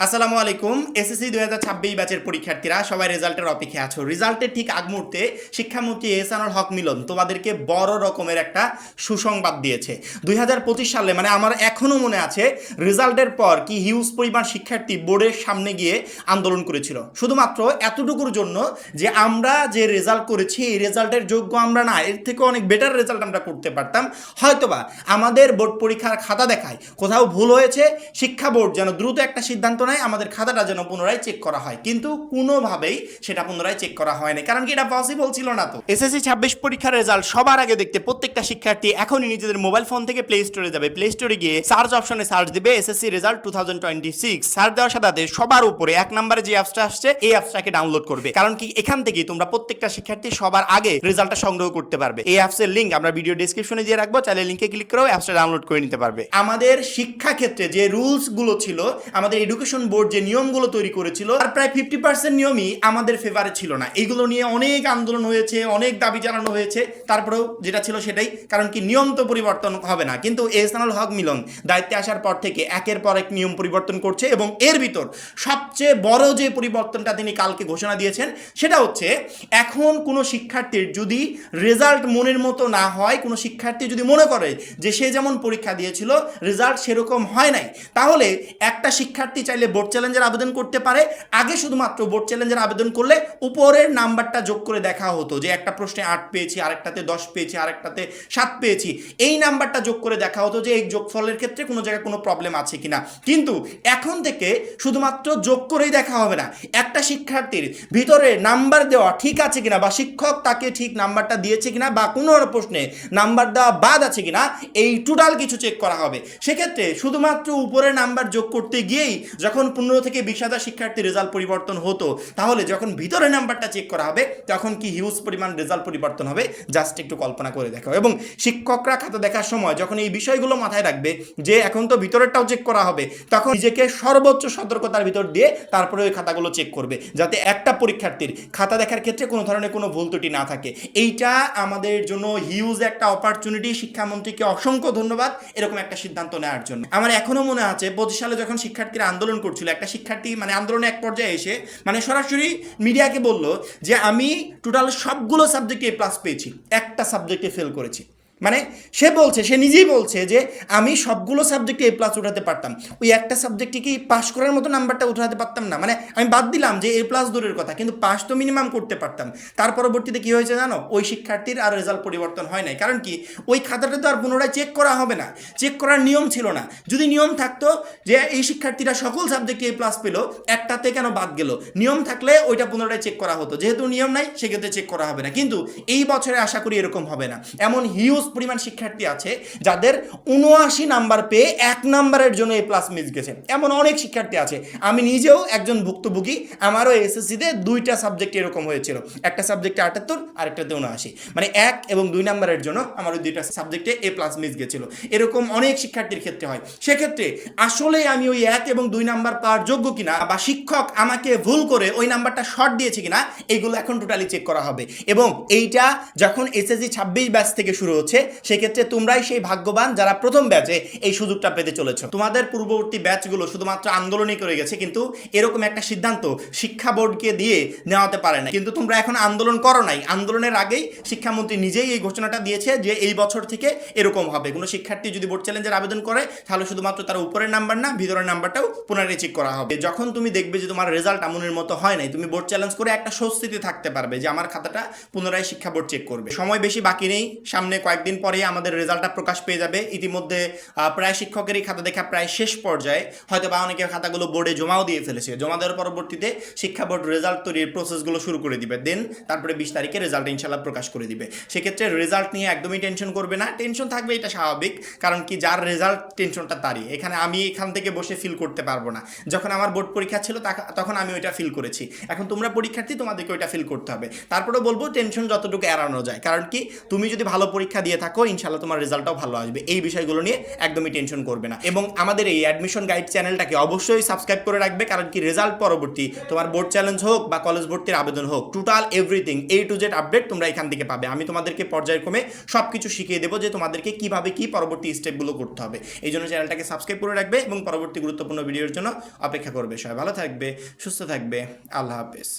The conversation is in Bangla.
আসসালামু আলাইকুম। এসএসসি 2026 ব্যাচের পরীক্ষার্থীরা সবাই রেজাল্টের অপেক্ষায় আছো। রেজাল্টের ঠিক আগ মুহূর্তে শিক্ষামন্ত্রী এহসানুল হক মিলন তোমাদেরকে বড় রকমের একটা সুসংবাদ দিয়েছে। 2025 সালে মানে আমার এখনও মনে আছে রেজাল্টের পর কি হিউজ পরিমাণ শিক্ষার্থী বোর্ডের সামনে গিয়ে আন্দোলন করেছিল, শুধুমাত্র এতটুকুর জন্য যে আমরা যে রেজাল্ট করেছি এই রেজাল্টের যোগ্য আমরা না, এর থেকে অনেক বেটার রেজাল্ট আমরা করতে পারতাম। হয়তোবা আমাদের বোর্ড পরীক্ষার খাতা দেখায় কোথাও ভুল হয়েছে, শিক্ষা বোর্ড যেন দ্রুত একটা সিদ্ধান্ত নেয়, আমাদের খাতাটা যেন পুনরায় চেক করা হয়, কিন্তু কোনোভাবেই সেটা পুনরায় চেক করা হয়নি, কারণ কি এটা পসিবল ছিল না। তো এসএসসি 26 পরীক্ষার রেজাল্ট সবার আগে দেখতে প্রত্যেকটা শিক্ষার্থী এখনই নিজেদের মোবাইল ফোন থেকে প্লে স্টোরে যাবে, প্লে স্টোরে গিয়ে সার্চ অপশনে সার্চ দিবে এসএসসি রেজাল্ট 2026। সার্চ দেওয়ার সাথে সবার উপরে এক নম্বরে যে অ্যাপসটা আসছে এই অ্যাপসটাকে ডাউনলোড করবে, কারণ কি এখান থেকেই তোমরা প্রত্যেকটা শিক্ষার্থী সবার আগে রেজাল্টটা সংগ্রহ করতে পারবে। এই অ্যাপসের লিংক আমরা ভিডিও ডেসক্রিপশনে দিয়ে রাখবো, চাইলে লিংকে ক্লিক করেও অ্যাপসটা ডাউনলোড করে নিতে পারবে। আমাদের শিক্ষা ক্ষেত্রে যে রুলস গুলো ছিল, আমাদের এডুকেশন বোর্ড যে নিয়মগুলো তৈরি করেছিল তার প্রায় 50% নিয়মই আমাদের ফেভারে ছিল না। এইগুলো নিয়ে অনেক আন্দোলন হয়েছে, অনেক দাবি জানানো হয়েছে, তারপরেও যেটা ছিল সেটাই, কারণ কি নিয়ম তো পরিবর্তন হবে না। কিন্তু এহসানুল হক মিলন দায়িত্বে আসার পর থেকে একের পর এক নিয়ম পরিবর্তন করছে, এবং এর ভিতর সবচেয়ে বড় যে পরিবর্তনটা তিনি কালকে ঘোষণা দিয়েছেন সেটা হচ্ছে এখন কোনো শিক্ষার্থীর যদি রেজাল্ট মনের মতো না হয়, কোনো শিক্ষার্থী যদি মনে করে যে সে যেমন পরীক্ষা দিয়েছিল রেজাল্ট সেরকম হয় নাই, তাহলে একটা শিক্ষার্থী চাইলে বোর্ড চ্যালেঞ্জের আবেদন করতে পারে। আগে শুধুমাত্র বোর্ড চ্যালেঞ্জের আবেদন করলে উপরের নাম্বারটা যোগ করে দেখা হতো যে একটা প্রশ্নে 8 পেয়েছি, আরেকটাতে 10 পেয়েছি, আরেকটাতে 7 পেয়েছি, এই নাম্বারটা যোগ করে দেখা হতো যে এই যোগফলের ক্ষেত্রে কোনো জায়গায় কোনো প্রবলেম আছে কিনা। কিন্তু এখন থেকে শুধুমাত্র যোগ করেই দেখা হবে না, একটা শিক্ষার্থীর ভিতরে নাম্বার দেওয়া ঠিক আছে কিনা, বা শিক্ষক তাকে ঠিক নাম্বারটা দিয়েছে কিনা, বা কোনো প্রশ্নে নাম্বার দেওয়া বাদ আছে কিনা, এই টোটাল কিছু চেক করা হবে। সেক্ষেত্রে শুধুমাত্র উপরে নাম্বার যোগ করতে গিয়েই যখন 15 থেকে 20,000 শিক্ষার্থীর রেজাল্ট পরিবর্তন হতো, তাহলে যখন ভিতরে নাম্বারটা চেক করা হবে তখন কি হিউজ পরিমাণ রেজাল্ট পরিবর্তন হবে, জাস্ট একটু কল্পনা করে দেখো। এবং শিক্ষকরা খাতা দেখার সময় যখন এই বিষয়গুলো মাথায় রাখবে যে এখন তো ভিতরেরটাও চেক করা হবে, তখন নিজেকে সর্বোচ্চ সতর্কতার ভিতর দিয়ে তারপরে ওই খাতাগুলো চেক করবে, যাতে একটা পরীক্ষার্থীর খাতা দেখার ক্ষেত্রে কোনো ধরনের কোনো ভুল ত্রুটি না থাকে। এইটা আমাদের জন্য হিউজ একটা অপরচুনিটি। শিক্ষামন্ত্রীকে অসংখ্য ধন্যবাদ এরকম একটা সিদ্ধান্ত নেওয়ার জন্য। আমার এখনো মনে আছে 25 সালে যখন শিক্ষার্থীরা আন্দোলন করছিল, একটা শিক্ষার্থী মানে আন্দোলনে এক পর্যায়ে এসে মানে সরাসরি মিডিয়াকে বলল যে আমি টোটাল সবগুলো সাবজেক্টে A+ পেয়েছি, একটা সাবজেক্টে ফেল করেছি। মানে সে বলছে, সে নিজেই বলছে যে আমি সবগুলো সাবজেক্টে A+ উঠাতে পারতাম, ওই একটা সাবজেক্টে কি পাস করার মতো নাম্বারটা উঠাতে পারতাম না। মানে আমি বাদ দিলাম যে A+ দূরের কথা, কিন্তু পাস তো মিনিমাম করতে পারতাম। তার পরবর্তীতে কী হয়েছে জানো, ওই শিক্ষার্থীর আর রেজাল্ট পরিবর্তন হয় নাই, কারণ কি ওই খাতাটা তো আর পুনরায় চেক করা হবে না, চেক করার নিয়ম ছিল না। যদি নিয়ম থাকতো যে এই শিক্ষার্থীরা সকল সাবজেক্টে A+ পেল, একটাতে কেন বাদ গেল, নিয়ম থাকলে ওইটা পুনরায় চেক করা হতো। যেহেতু নিয়ম নাই সেক্ষেত্রে চেক করা হবে না, কিন্তু এই বছরে আশা করি এরকম হবে না। এমন হিউজ পরিমাণ শিক্ষার্থী আছে যাদের 79 নাম্বার পেয়ে 1 নাম্বারের জন্য A+ মিস গেছে, এমন অনেক শিক্ষার্থী আছে। আমি নিজেও একজন ভুক্তভোগী, আমারও এসএসসিতে 2টা সাবজেক্ট এরকম হয়েছিল, একটা সাবজেক্টে 78, আরেকটাতে 79, মানে 1 এবং 2 নাম্বারের জন্য আমার ওই 2টা সাবজেক্টে A+ মিস গেছিল। এরকম অনেক শিক্ষার্থীর ক্ষেত্রে হয়। সেক্ষেত্রে আসলে আমি ওই 1 এবং 2 নাম্বার পাওয়ার যোগ্য কিনা, বা শিক্ষক আমাকে ভুল করে ওই নাম্বারটা শর্ট দিয়েছে কিনা, এইগুলো এখন টোটালি চেক করা হবে। এবং এইটা যখন এসএসসি 26 ব্যাচ থেকে শুরু হচ্ছে, সেক্ষেত্রে তোমরাই সেই ভাগ্যবান যারা প্রথম ব্যাচে এই সুযোগটা পেতে চলেছ। তোমাদের পূর্ববর্তী ব্যাচগুলো শুধুমাত্র আন্দোলনই করে গেছে, কিন্তু এরকম একটা সিদ্ধান্ত শিক্ষা বোর্ডকে দিয়ে নেওয়াতে পারে না। কিন্তু তোমরা এখন আন্দোলন করো নাই, আন্দোলনের আগেই শিক্ষামন্ত্রী নিজেই এই ঘোষণাটা দিয়েছে যে এই বছর থেকে এরকম হবে। কোনো শিক্ষার্থী যদি বোর্ড চ্যালেঞ্জের আবেদন করে তাহলে শুধুমাত্র তার উপরের নাম্বার না, ভিতরের নাম্বারটাও পুনরায় চেক করা হবে। যখন তুমি দেখবে যে তোমার রেজাল্ট আমনের মতো হয় নাই, তুমি বোর্ড চ্যালেঞ্জ করে একটা স্বস্তিতে থাকতে পারবে যে আমার খাতাটা পুনরায় শিক্ষা বোর্ড চেক করবে। সময় বেশি বাকি নেই, সামনে কয়েকদিন পরে আমাদের রেজাল্টটা প্রকাশ পেয়ে যাবে। ইতিমধ্যে প্রায় শিক্ষকেরই খাতা দেখা প্রায় শেষ পর্যায়ে, হয়তো বা অনেকে খাতাগুলো বোর্ডে জমাও দিয়ে ফেলেছে। জমা দেওয়ার পরবর্তীতে শিক্ষা বোর্ড রেজাল্ট তৈরির প্রসেসগুলো শুরু করে দিবে, দেন তারপরে 20 তারিখে রেজাল্ট ইনশাল্লাহ প্রকাশ করে দিবে। সেক্ষেত্রে রেজাল্ট নিয়ে একদমই টেনশন করবে না, টেনশন থাকবে এটা স্বাভাবিক, কারণ কি যার রেজাল্ট টেনশনটা তারই। এখানে আমি এখান থেকে বসে ফিল করতে পারবো না। যখন আমার বোর্ড পরীক্ষা ছিল তখন আমি ওইটা ফিল করেছি, এখন তোমরা পরীক্ষার্থী, তোমাদেরকে ওইটা ফিল করতে হবে। তারপরে বলবো টেনশন যতটুকু এড়ানো যায়, কারণ কি তুমি যদি ভালো পরীক্ষা দিয়ে থাকো, ইনশাল্লাহ তোমার রেজাল্টটাও ভালো আসবে। এই বিষয়গুলো নিয়ে একদমই টেনশন করবে না। এবং আমাদের এই অ্যাডমিশন গাইড চ্যানেলটাকে অবশ্যই সাবস্ক্রাইব করে রাখবে, কারণ কি রেজাল্ট পরবর্তী তোমার বোর্ড চ্যালেঞ্জ হোক বা কলেজ ভর্তির আবেদন হোক, total everything A to Z update তোমরা এখান থেকে পাবে। আমি তোমাদেরকে পর্যায়ক্রমে সব কিছু শিখিয়ে দেবো যে তোমাদেরকে কিভাবে কি পরবর্তী স্টেপগুলো করতে হবে। এই জন্য চ্যানেলটাকে সাবস্ক্রাইব করে রাখবে এবং পরবর্তী গুরুত্বপূর্ণ ভিডিওর জন্য অপেক্ষা করবে। সবাই ভালো থাকবে, সুস্থ থাকবে, আল্লাহ হাফেজ।